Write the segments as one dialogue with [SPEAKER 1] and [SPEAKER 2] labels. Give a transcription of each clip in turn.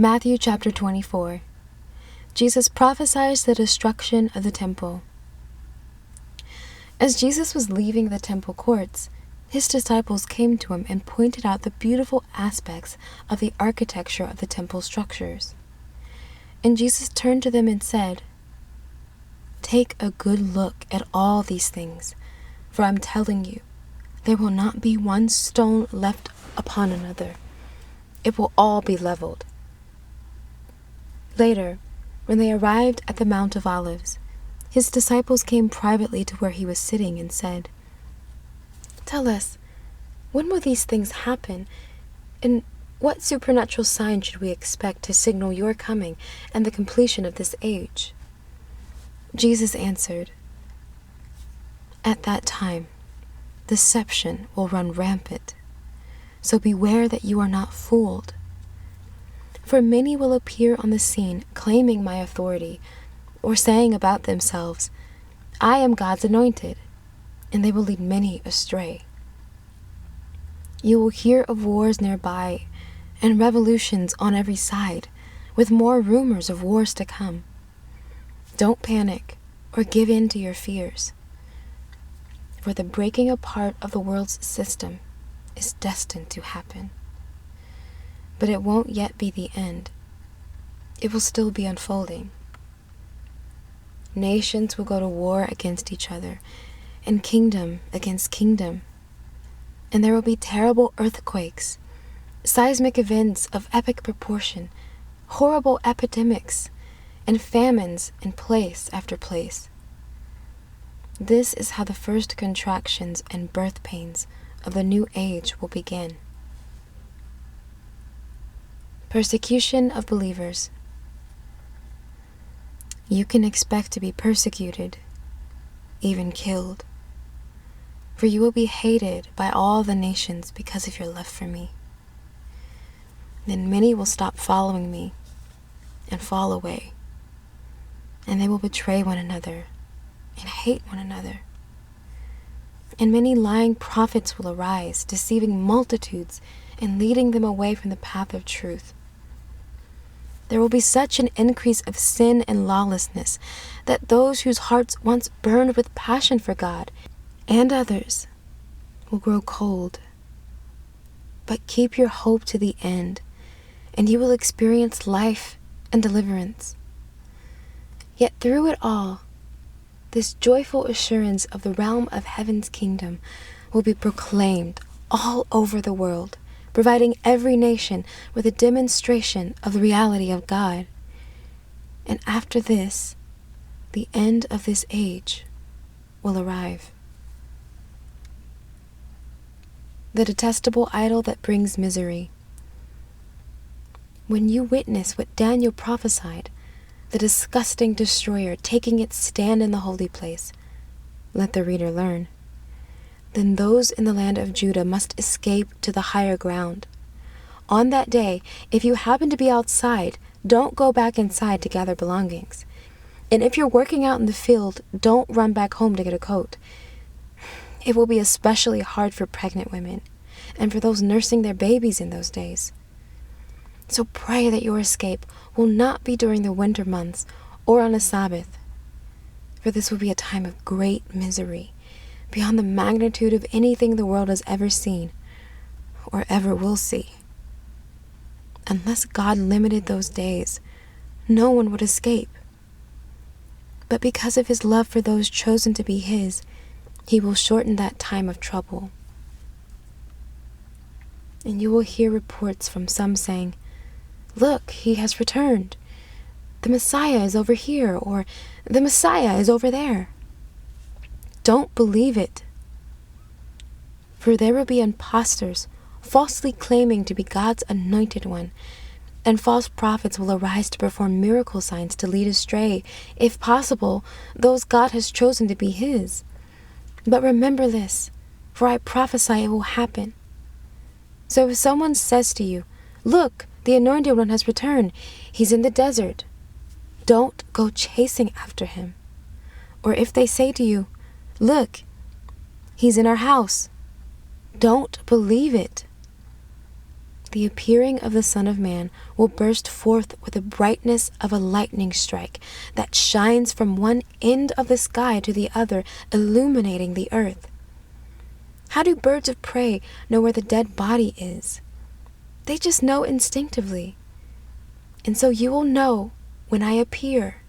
[SPEAKER 1] Matthew chapter 24. Jesus prophesies the destruction of the temple. As Jesus was leaving the temple courts, his disciples came to him and pointed out the beautiful aspects of the architecture of the temple structures. And Jesus turned to them and said, "Take a good look at all these things, for I'm telling you, there will not be one stone left upon another. It will all be leveled." Later, when they arrived at the Mount of Olives, his disciples came privately to where he was sitting and said, "Tell us, when will these things happen? And what supernatural sign should we expect to signal your coming and the completion of this age?" Jesus answered, "At that time, deception will run rampant. So beware that you are not fooled. For many will appear on the scene claiming my authority, or saying about themselves, 'I am God's anointed,' and they will lead many astray. You will hear of wars nearby and revolutions on every side, with more rumors of wars to come. Don't panic or give in to your fears, for the breaking apart of the world's system is destined to happen. But it won't yet be the end. It will still be unfolding. Nations will go to war against each other, and kingdom against kingdom. And there will be terrible earthquakes, seismic events of epic proportion, horrible epidemics, and famines in place after place. This is how the first contractions and birth pains of the new age will begin. Persecution of believers. You can expect to be persecuted, even killed, for you will be hated by all the nations because of your love for me. Then many will stop following me and fall away, and they will betray one another and hate one another. And many lying prophets will arise, deceiving multitudes and leading them away from the path of truth. There will be such an increase of sin and lawlessness that those whose hearts once burned with passion for God and others will grow cold. But keep your hope to the end, and you will experience life and deliverance. Yet through it all, this joyful assurance of the realm of heaven's kingdom will be proclaimed all over the world, providing every nation with a demonstration of the reality of God. And after this, the end of this age will arrive. The detestable idol that brings misery. When you witness what Daniel prophesied, the disgusting destroyer taking its stand in the holy place, let the reader learn. Then those in the land of Judah must escape to the higher ground. On that day, if you happen to be outside, don't go back inside to gather belongings. And if you're working out in the field, don't run back home to get a coat. It will be especially hard for pregnant women and for those nursing their babies in those days. So pray that your escape will not be during the winter months or on a Sabbath, for this will be a time of great misery, beyond the magnitude of anything the world has ever seen or ever will see. Unless God limited those days, no one would escape. But because of his love for those chosen to be his, he will shorten that time of trouble. And you will hear reports from some saying, "Look, he has returned. The Messiah is over here," or "The Messiah is over there." Don't believe it. For there will be impostors, falsely claiming to be God's anointed one, and false prophets will arise to perform miracle signs to lead astray, if possible, those God has chosen to be his. But remember this, for I prophesy it will happen. So if someone says to you, "Look, the anointed one has returned. He's in the desert," don't go chasing after him. Or if they say to you, "Look, he's in our house," don't believe it. The appearing of the Son of Man will burst forth with the brightness of a lightning strike that shines from one end of the sky to the other, illuminating the earth. How do birds of prey know where the dead body is? They just know instinctively. And so you will know when I appear.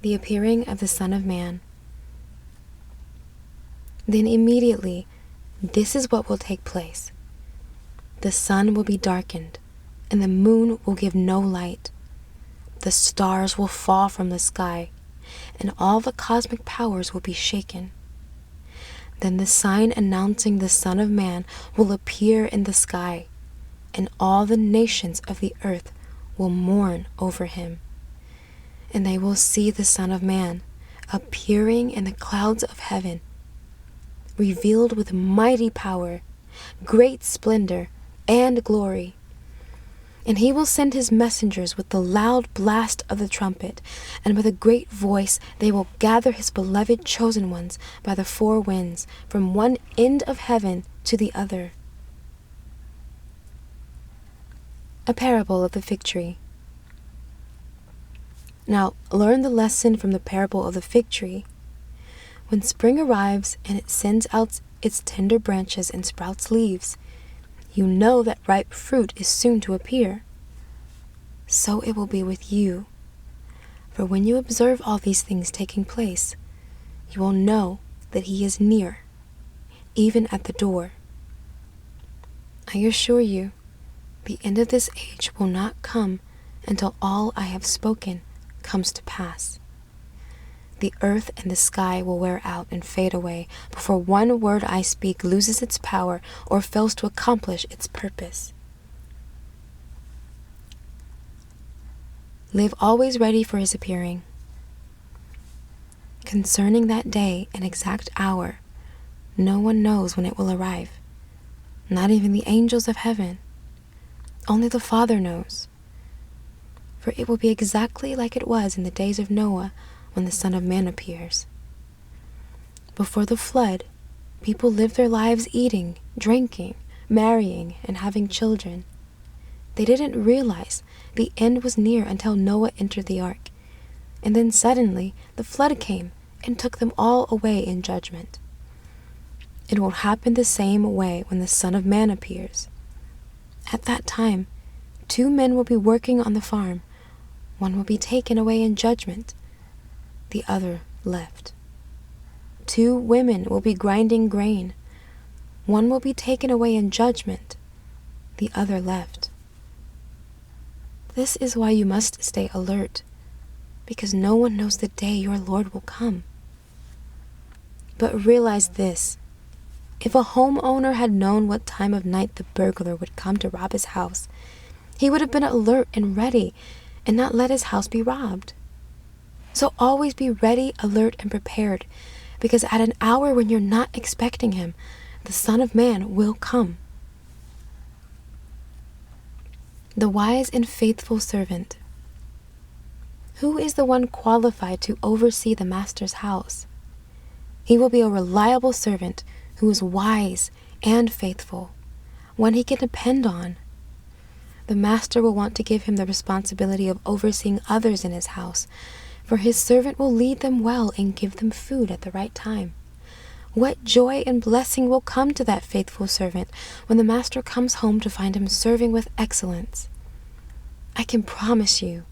[SPEAKER 1] The appearing of the Son of Man. Then immediately, this is what will take place. The sun will be darkened, and the moon will give no light. The stars will fall from the sky, and all the cosmic powers will be shaken. Then the sign announcing the Son of Man will appear in the sky, and all the nations of the earth will mourn over him. And they will see the Son of Man appearing in the clouds of heaven, revealed with mighty power, great splendor, and glory. And he will send his messengers with the loud blast of the trumpet, and with a great voice they will gather his beloved chosen ones by the four winds, from one end of heaven to the other. A parable of the fig tree. Now, learn the lesson from the parable of the fig tree. When spring arrives and it sends out its tender branches and sprouts leaves, you know that ripe fruit is soon to appear. So it will be with you. For when you observe all these things taking place, you will know that he is near, even at the door. I assure you, the end of this age will not come until all I have spoken comes to pass. The earth and the sky will wear out and fade away before one word I speak loses its power or fails to accomplish its purpose. Live always ready for his appearing. Concerning that day and exact hour, no one knows when it will arrive, not even the angels of heaven. Only the Father knows. For it will be exactly like it was in the days of Noah, when the Son of Man appears. Before the flood, people lived their lives eating, drinking, marrying, and having children. They didn't realize the end was near until Noah entered the ark, and then suddenly the flood came and took them all away in judgment. It will happen the same way when the Son of Man appears. At that time, 2 men will be working on the farm. One will be taken away in judgment, the other left. 2 women will be grinding grain. One will be taken away in judgment, the other left. This is why you must stay alert, because no one knows the day your Lord will come. But realize this: if a homeowner had known what time of night the burglar would come to rob his house, he would have been alert and ready and not let his house be robbed. So always be ready, alert, and prepared, because at an hour when you're not expecting him, the Son of Man will come. The wise and faithful servant. Who is the one qualified to oversee the master's house? He will be a reliable servant who is wise and faithful, one he can depend on. The master will want to give him the responsibility of overseeing others in his house, for his servant will lead them well and give them food at the right time. What joy and blessing will come to that faithful servant when the master comes home to find him serving with excellence. I can promise you,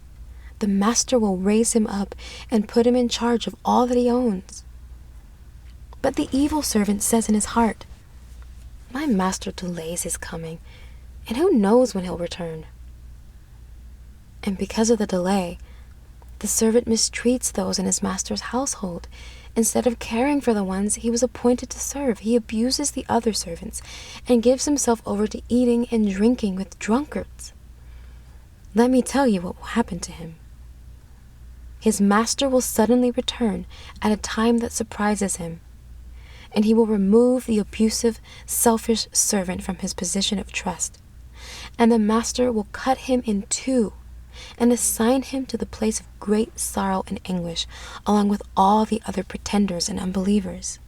[SPEAKER 1] the master will raise him up and put him in charge of all that he owns. But the evil servant says in his heart, "My master delays his coming, and who knows when he'll return?" And because of the delay, the servant mistreats those in his master's household. Instead of caring for the ones he was appointed to serve, he abuses the other servants and gives himself over to eating and drinking with drunkards. Let me tell you what will happen to him. His master will suddenly return at a time that surprises him, and he will remove the abusive, selfish servant from his position of trust, and the master will cut him in 2 and assign him to the place of great sorrow and anguish, along with all the other pretenders and unbelievers.